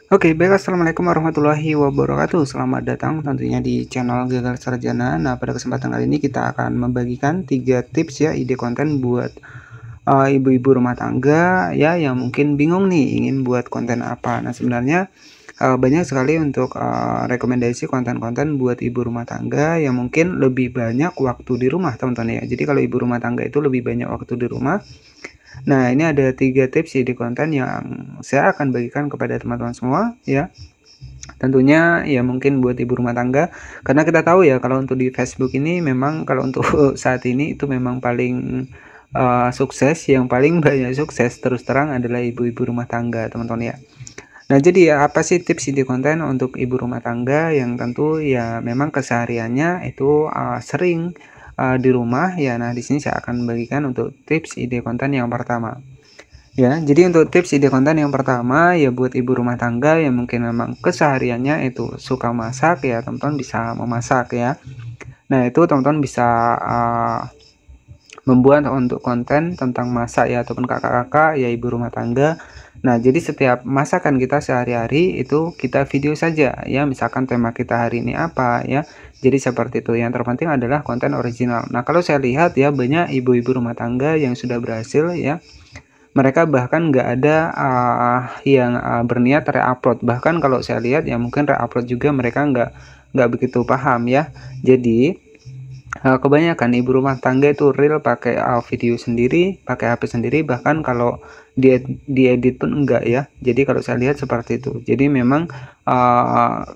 Oke, baik, assalamualaikum warahmatullahi wabarakatuh. Selamat datang tentunya di channel Gagal Sarjana. Nah, pada kesempatan kali ini kita akan membagikan 3 tips ya, ide konten buat ibu-ibu rumah tangga ya yang mungkin bingung nih ingin buat konten apa. Nah, sebenarnya banyak sekali untuk rekomendasi konten-konten buat ibu rumah tangga yang mungkin lebih banyak waktu di rumah, teman-teman ya. Jadi kalau ibu rumah tangga itu lebih banyak waktu di rumah. Nah, ini ada 3 tips ide konten yang saya akan bagikan kepada teman-teman semua ya. Tentunya ya mungkin buat ibu rumah tangga, karena kita tahu ya kalau untuk di Facebook ini memang kalau untuk saat ini itu memang paling sukses, yang paling banyak sukses terus terang adalah ibu-ibu rumah tangga, teman-teman ya. Nah, jadi ya apa sih tips ide konten untuk ibu rumah tangga yang tentu ya memang kesehariannya itu sering di rumah ya. Nah, di sini saya akan bagikan untuk tips ide konten yang pertama. Ya, jadi untuk tips ide konten yang pertama ya buat ibu rumah tangga yang mungkin memang kesehariannya itu suka masak ya, teman-teman bisa memasak ya. Nah, itu teman-teman bisa membuat untuk konten tentang masak ya, ataupun kakak-kakak ya ibu rumah tangga. Nah, jadi setiap masakan kita sehari-hari itu kita video saja ya, misalkan tema kita hari ini apa ya. Jadi seperti itu, yang terpenting adalah konten original. Nah, kalau saya lihat ya banyak ibu-ibu rumah tangga yang sudah berhasil ya, mereka bahkan nggak ada yang berniat re-upload. Bahkan kalau saya lihat ya mungkin re-upload juga mereka nggak begitu paham ya. Jadi kebanyakan ibu rumah tangga itu real pakai video sendiri, pakai HP sendiri, bahkan kalau diedit pun enggak ya. Jadi kalau saya lihat seperti itu. Jadi memang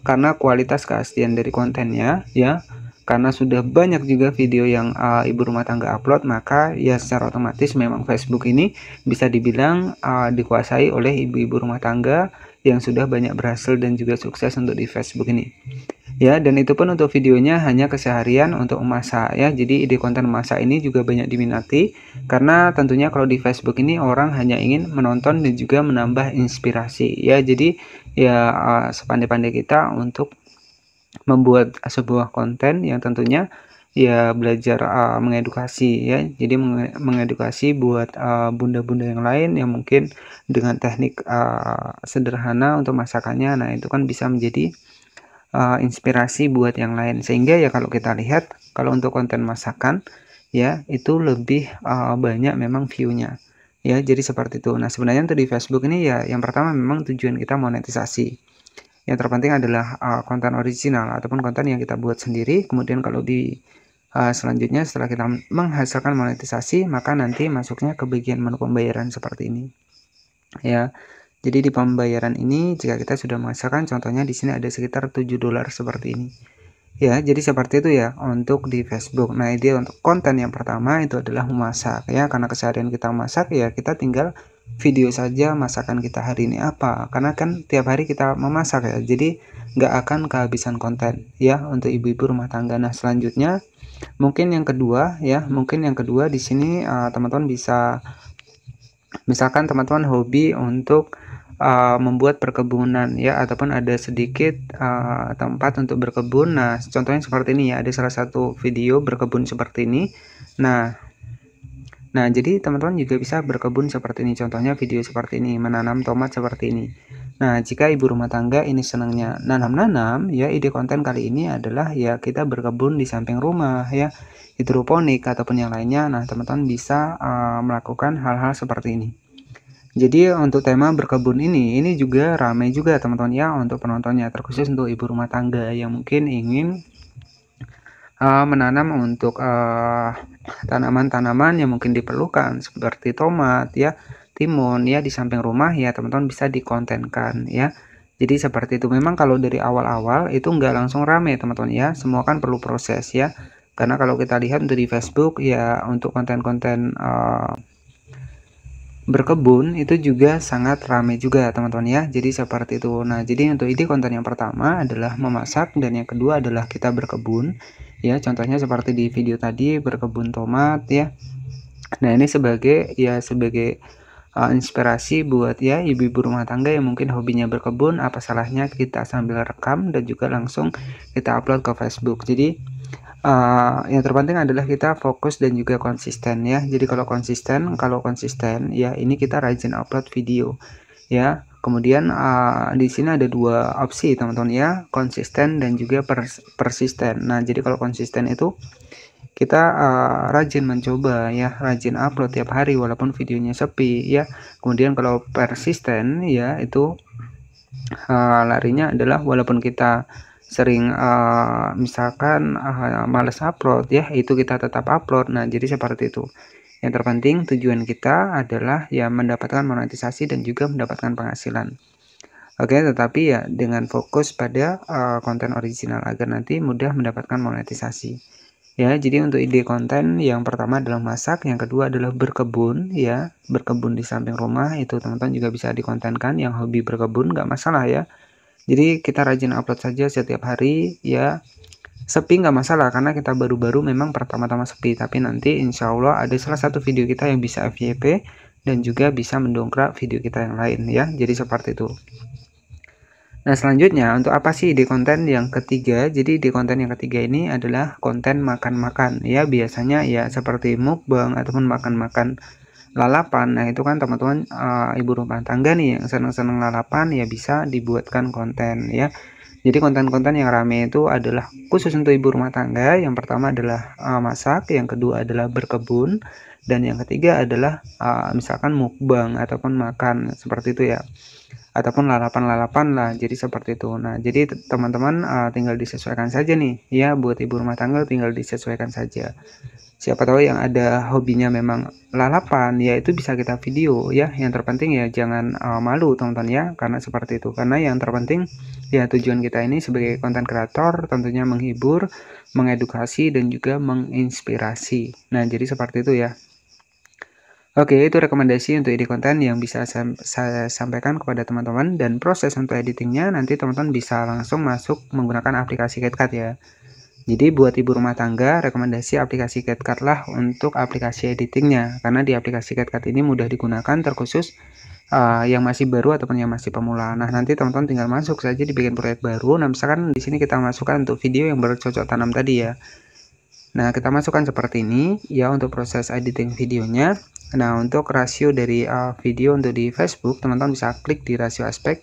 karena kualitas keaslian dari kontennya ya, karena sudah banyak juga video yang ibu rumah tangga upload, maka ya secara otomatis memang Facebook ini bisa dibilang dikuasai oleh ibu-ibu rumah tangga yang sudah banyak berhasil dan juga sukses untuk di Facebook ini. Ya, dan itu pun untuk videonya hanya keseharian untuk memasak ya. Jadi ide konten memasak ini juga banyak diminati karena tentunya kalau di Facebook ini orang hanya ingin menonton dan juga menambah inspirasi ya. Jadi ya sepandai-pandai kita untuk membuat sebuah konten yang tentunya ya belajar mengedukasi ya. Jadi mengedukasi buat bunda-bunda yang lain yang mungkin dengan teknik sederhana untuk masakannya. Nah, itu kan bisa menjadi inspirasi buat yang lain, sehingga ya kalau kita lihat kalau untuk konten masakan ya itu lebih banyak memang view-nya ya, jadi seperti itu. Nah, sebenarnya untuk di Facebook ini ya yang pertama memang tujuan kita monetisasi, yang terpenting adalah konten original ataupun konten yang kita buat sendiri. Kemudian kalau di selanjutnya setelah kita menghasilkan monetisasi, maka nanti masuknya ke bagian menu pembayaran seperti ini ya. Jadi di pembayaran ini jika kita sudah menghasilkan, contohnya di sini ada sekitar $7 seperti ini. Ya, jadi seperti itu ya untuk di Facebook. Nah, ide untuk konten yang pertama itu adalah memasak ya, karena keseharian kita masak ya kita tinggal video saja masakan kita hari ini apa. Karena kan tiap hari kita memasak ya, jadi nggak akan kehabisan konten ya untuk ibu-ibu rumah tangga. Nah, selanjutnya mungkin yang kedua ya, di sini teman-teman bisa, misalkan teman-teman hobi untuk membuat perkebunan ya, ataupun ada sedikit tempat untuk berkebun. Nah, contohnya seperti ini ya, ada salah satu video berkebun seperti ini. Nah, jadi teman-teman juga bisa berkebun seperti ini. Contohnya video seperti ini, menanam tomat seperti ini. Nah, jika ibu rumah tangga ini senangnya nanam-nanam ya, ide konten kali ini adalah ya kita berkebun di samping rumah ya, hidroponik ataupun yang lainnya. Nah, teman-teman bisa melakukan hal-hal seperti ini. Jadi untuk tema berkebun ini juga ramai juga teman-teman ya untuk penontonnya, terkhusus untuk ibu rumah tangga yang mungkin ingin menanam untuk tanaman-tanaman yang mungkin diperlukan seperti tomat ya, timun ya di samping rumah ya, teman-teman bisa dikontenkan ya. Jadi seperti itu. Memang kalau dari awal-awal itu nggak langsung ramai teman-teman ya, semua kan perlu proses ya. Karena kalau kita lihat untuk di Facebook ya, untuk konten-konten berkebun itu juga sangat ramai juga teman-teman ya. Jadi seperti itu. Nah, jadi untuk ide konten yang pertama adalah memasak, dan yang kedua adalah kita berkebun ya, contohnya seperti di video tadi berkebun tomat ya. Nah, ini sebagai inspirasi buat ya ibu-ibu rumah tangga yang mungkin hobinya berkebun. Apa salahnya kita sambil rekam dan juga langsung kita upload ke Facebook. Jadi yang terpenting adalah kita fokus dan juga konsisten ya. Jadi kalau konsisten ya ini kita rajin upload video ya. Kemudian di sini ada dua opsi teman-teman ya, konsisten dan juga persisten. Nah, jadi kalau konsisten itu kita rajin mencoba ya, rajin upload tiap hari walaupun videonya sepi ya. Kemudian kalau persisten ya itu larinya adalah walaupun kita sering misalkan males upload ya, itu kita tetap upload. Nah, jadi seperti itu. Yang terpenting tujuan kita adalah ya mendapatkan monetisasi dan juga mendapatkan penghasilan. Oke, tetapi ya dengan fokus pada konten original agar nanti mudah mendapatkan monetisasi. Ya, jadi untuk ide konten yang pertama adalah masak, yang kedua adalah berkebun ya, berkebun di samping rumah itu teman-teman juga bisa dikontenkan yang hobi berkebun nggak masalah ya. Jadi kita rajin upload saja setiap hari ya. Sepi nggak masalah karena kita baru-baru memang pertama-tama sepi, tapi nanti insya Allah ada salah satu video kita yang bisa FYP dan juga bisa mendongkrak video kita yang lain ya. Jadi seperti itu. Nah, selanjutnya untuk apa sih ide konten yang ketiga? Jadi ide konten yang ketiga ini adalah konten makan-makan ya, biasanya ya seperti mukbang ataupun makan-makan lalapan. Nah, itu kan teman-teman ibu rumah tangga nih yang senang-senang lalapan ya bisa dibuatkan konten ya. Jadi konten-konten yang rame itu adalah khusus untuk ibu rumah tangga. Yang pertama adalah masak, yang kedua adalah berkebun, dan yang ketiga adalah misalkan mukbang ataupun makan seperti itu ya, ataupun lalapan-lalapan lah. Jadi seperti itu. Nah, jadi teman-teman tinggal disesuaikan saja nih ya, buat ibu rumah tangga tinggal disesuaikan saja. Siapa tahu yang ada hobinya memang lalapan ya itu bisa kita video ya. Yang terpenting ya jangan malu teman-teman ya, karena seperti itu. Karena yang terpenting ya tujuan kita ini sebagai konten kreator tentunya menghibur, mengedukasi dan juga menginspirasi. Nah, jadi seperti itu ya. Oke, itu rekomendasi untuk ide konten yang bisa saya sampaikan kepada teman-teman, dan proses untuk editingnya nanti teman-teman bisa langsung masuk menggunakan aplikasi CapCut ya. Jadi buat ibu rumah tangga, rekomendasi aplikasi CapCut lah untuk aplikasi editingnya, karena di aplikasi CapCut ini mudah digunakan terkhusus yang masih baru ataupun yang masih pemula. Nah, nanti teman-teman tinggal masuk saja di bagian proyek baru. Nah, misalkan di sini kita masukkan untuk video yang bercocok tanam tadi ya. Nah, kita masukkan seperti ini ya untuk proses editing videonya. Nah, untuk rasio dari video untuk di Facebook, teman-teman bisa klik di rasio aspek.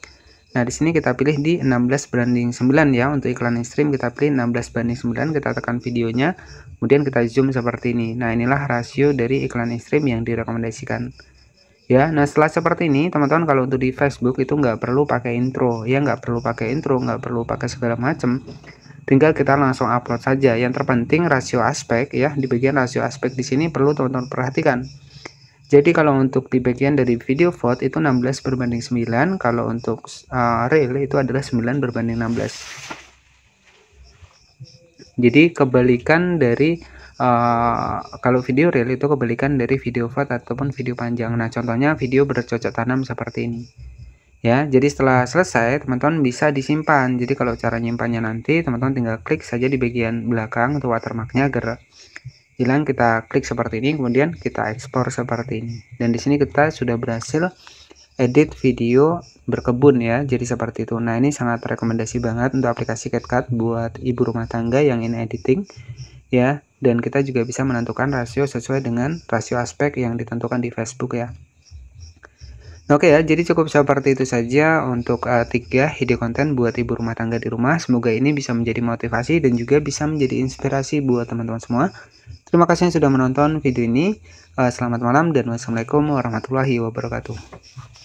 Nah, di sini kita pilih di 16:9 ya. Untuk iklan stream kita pilih 16:9, kita tekan videonya, kemudian kita zoom seperti ini. Nah, inilah rasio dari iklan stream yang direkomendasikan. Ya, nah setelah seperti ini, teman-teman kalau untuk di Facebook itu nggak perlu pakai intro, ya nggak perlu pakai intro, nggak perlu pakai segala macam. Tinggal kita langsung upload saja. Yang terpenting rasio aspek ya, di bagian rasio aspek di sini perlu teman-teman perhatikan. Jadi kalau untuk di bagian dari video vote itu 16:9, kalau untuk reel itu adalah 9:16. Jadi kebalikan dari kalau video reel itu kebalikan dari video vote ataupun video panjang. Nah, contohnya video bercocok tanam seperti ini. Ya, jadi setelah selesai teman-teman bisa disimpan. Jadi kalau cara nyimpannya nanti teman-teman tinggal klik saja di bagian belakang untuk watermarknya agar hilang, kita klik seperti ini, kemudian kita ekspor seperti ini. Dan di sini kita sudah berhasil edit video berkebun ya, jadi seperti itu. Nah, ini sangat rekomendasi banget untuk aplikasi CapCut buat ibu rumah tangga yang ingin editing ya. Dan kita juga bisa menentukan rasio sesuai dengan rasio aspek yang ditentukan di Facebook ya. Oke ya, jadi cukup seperti itu saja untuk 3 ide konten buat ibu rumah tangga di rumah. Semoga ini bisa menjadi motivasi dan juga bisa menjadi inspirasi buat teman-teman semua. Terima kasih yang sudah menonton video ini. Selamat malam dan wassalamualaikum warahmatullahi wabarakatuh.